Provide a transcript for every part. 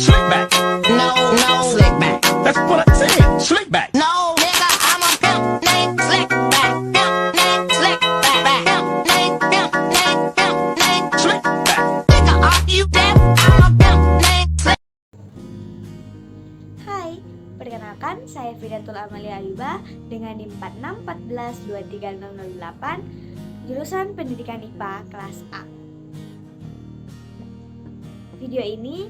Slick back. No, no, slick back. That's what I said. Slick back. No, nigga, I'm a pimp named Slick Back. Pimp named Slick Back. Pimp named, pimp named, pimp named Slick back. Nigga, are you deaf? I'm a pimp named Slick. Hai, perkenalkan saya Fidatul Amalia Ayuba dengan NIM 464123008, jurusan Pendidikan IPA kelas A. Video ini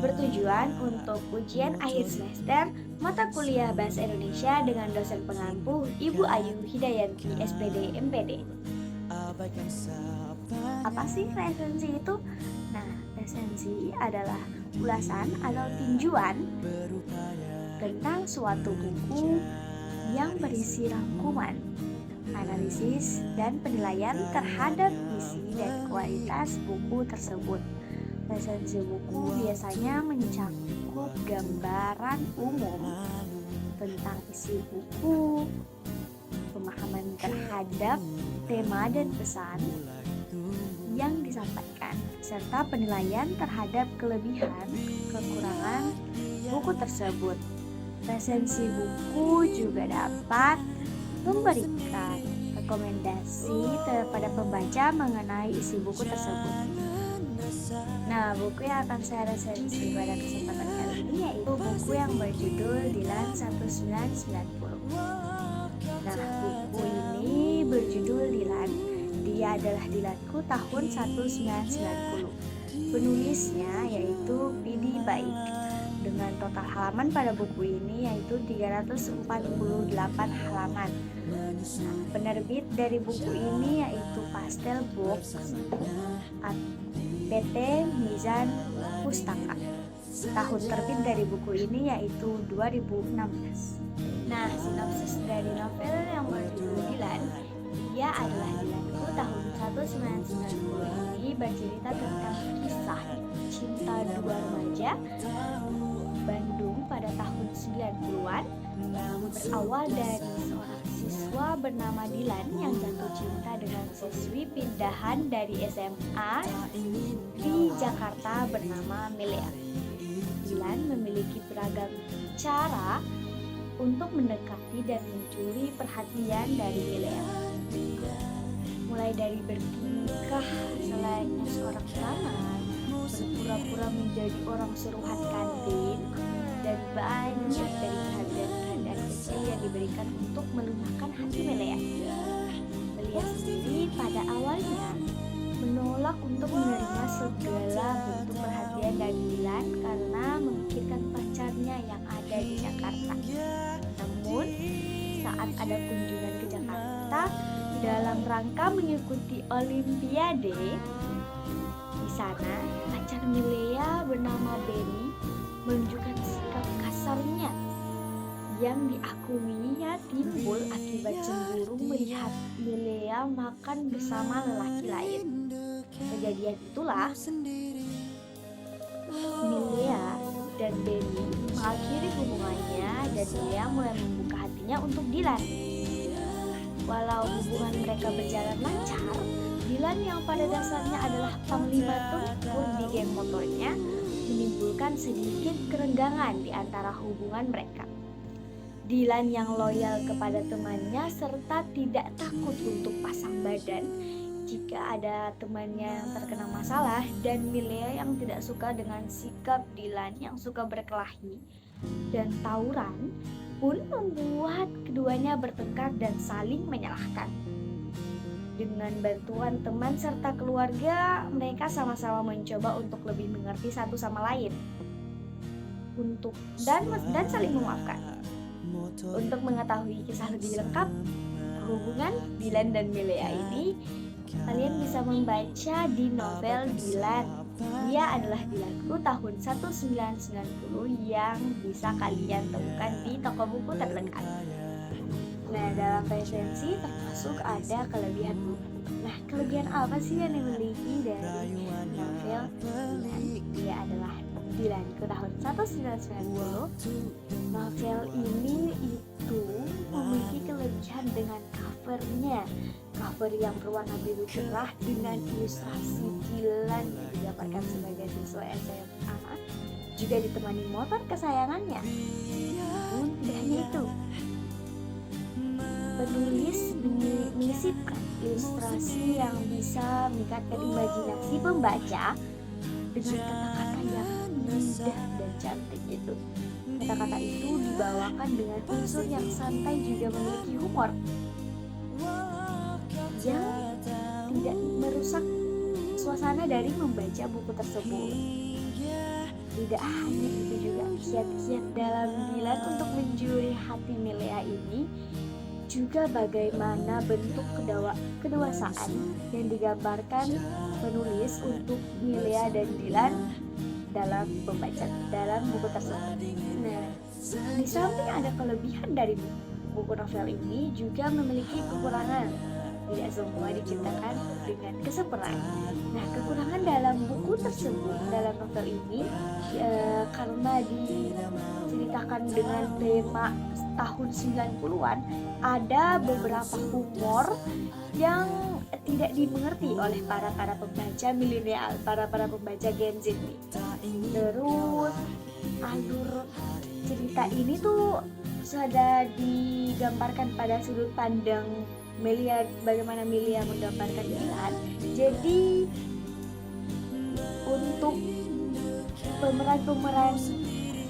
bertujuan untuk ujian akhir semester mata kuliah Bahasa Indonesia dengan dosen pengampu Ibu Ayu Hidayanti SPD MPD. Apa sih resensi itu? Nah, resensi adalah ulasan atau tinjuan tentang suatu buku yang berisi rangkuman, analisis, dan penilaian terhadap isi dan kualitas buku tersebut. Resensi buku biasanya mencakup gambaran umum tentang isi buku, pemahaman terhadap tema dan pesan yang disampaikan, serta penilaian terhadap kelebihan, kekurangan buku tersebut. Resensi buku juga dapat memberikan rekomendasi kepada pembaca mengenai isi buku tersebut. Nah, buku yang akan saya resensi pada kesempatan kali ini yaitu buku yang berjudul Dilan 1990. Nah, buku ini berjudul Dilan. Dia adalah Dilanku tahun 1990. Penulisnya yaitu Pidi Baik. Dengan total halaman pada buku ini yaitu 348 halaman. Nah, penerbit dari buku ini yaitu Pastel Books PT Mizan Pustaka. Tahun terbit dari buku ini yaitu 2016. Nah, sinopsis dari novel yang berjudul Dilan, dia adalah Dilanku tahun 1990 ini bercerita tentang kisah cinta dua remaja Bandung pada tahun 90-an, berawal dari seorang siswa bernama Dilan yang jatuh cinta dengan siswi pindahan dari SMA di Jakarta bernama Milea. Dilan memiliki beragam cara untuk mendekati dan mencuri perhatian dari Milea. Mulai dari bertingkah selayaknya seorang peramal, berpura-pura menjadi orang suruhan kantin, dan banyak dari kehadiran-kehadiran kecil yang diberikan untuk melunakkan hati Milea. Milea sendiri pada awalnya menolak untuk menerima segala bentuk perhatian dari Dilan karena memikirkan pacarnya yang ada di Jakarta. Namun, saat ada kunjungan ke Jakarta dalam rangka mengikuti Olimpiade, di sana pacar Milea bernama Benny menunjukkan sikap kasarnya yang diakuinya timbul akibat cemburu melihat Milea makan bersama lelaki lain. Kejadian itulah Milea dan Benny mengakhiri hubungannya dan Milea mulai membuka hatinya untuk Dilan. Walau hubungan mereka berjalan lancar, Dilan yang pada dasarnya adalah panglima tempur di geng motornya menimbulkan sedikit kerenggangan di antara hubungan mereka. Dilan yang loyal kepada temannya serta tidak takut untuk pasang badan jika ada temannya yang terkena masalah, dan Milea yang tidak suka dengan sikap Dilan yang suka berkelahi dan tawuran pun membuat keduanya bertengkar dan saling menyalahkan. Dengan bantuan teman serta keluarga, mereka sama-sama mencoba untuk lebih mengerti satu sama lain dan saling memaafkan. Untuk mengetahui kisah lebih lengkap hubungan Dilan dan Milea ini, kalian bisa membaca di novel Dilan. Dia adalah Dilanku tahun 1990 yang bisa kalian temukan di toko buku terdekat. Nah, dalam resensi termasuk ada kelebihan buku. Nah, kelebihan apa sih yang dimiliki dari novel Dilan? Dia adalah Dilanku tahun 1990. Novel ini itu memiliki kelebihan dengan covernya. Cover yang berwarna biru cerah dengan ilustrasi Dilan yang digambarkan sebagai siswa SMA juga ditemani motor kesayangannya. Namun tidak hanya itu, penulis menyisipkan ilustrasi yang bisa meningkatkan imajinasi pembaca dengan kata-kata yang indah dan cantik itu. Kata-kata itu dibawakan dengan unsur yang santai juga memiliki humor yang tidak merusak suasana dari membaca buku tersebut. Tidak hanya itu juga, kiat-kiat dalam Dylan untuk mencuri hati Milea ini juga bagaimana bentuk kedewasaan yang digambarkan penulis untuk Milea dan Dylan dalam buku tersebut. Nah, di samping ada kelebihan dari buku novel ini juga memiliki kekurangan. Tidak semua diciptakan dengan kesempurnaan. Nah, kekurangan dalam buku tersebut, dalam novel ini, karena diceritakan dengan tema tahun 90-an, ada beberapa humor yang tidak dimengerti oleh para pembaca milenial, para pembaca Gen Z nih. Terus alur cerita ini tuh sudah digambarkan pada sudut pandang Melia, bagaimana Melia menggambarkan Dylan. Jadi untuk pemeran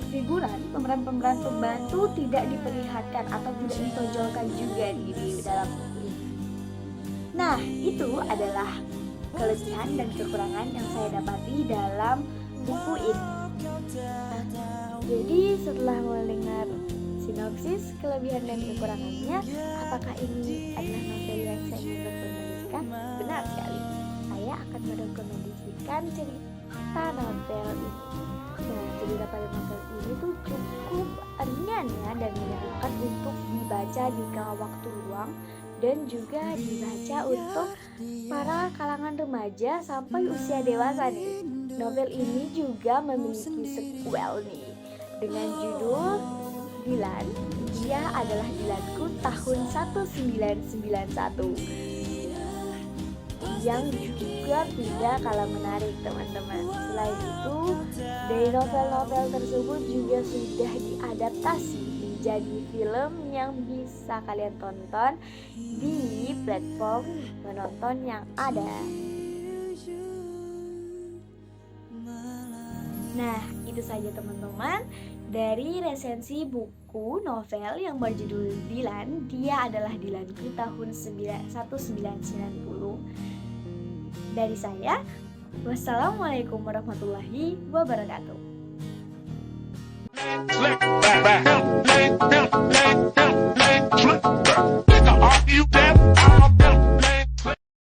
figuran, pemeran pembantu tidak diperlihatkan atau tidak ditonjolkan juga di dalam buku ini. Nah, itu adalah kelebihan dan kekurangan yang saya dapati dalam buku ini. Jadi setelah mendengar sinopsis, kelebihan dan kekurangannya, apakah ini adalah novel yang saya ingin rekomendasikan? Benar sekali, saya akan merekomendasikan cerita novel ini. Nah, cerita pada novel ini tuh cukup ringan ya, dan menyenangkan untuk dibaca di kala waktu luang, dan juga dibaca untuk para kalangan remaja sampai usia dewasa nih. Novel ini juga memiliki sequel nih dengan judul Dylan, Dia Adalah Dylanku tahun 1991, yang juga tidak kalah menarik teman-teman. Selain itu, dari novel-novel tersebut juga sudah diadaptasi menjadi film yang bisa kalian tonton di platform menonton yang ada. Nah, itu saja teman-teman dari resensi buku novel yang berjudul Dylan, Dia Adalah Dylanku tahun 1990 dari saya. Wassalamualaikum warahmatullahi wabarakatuh.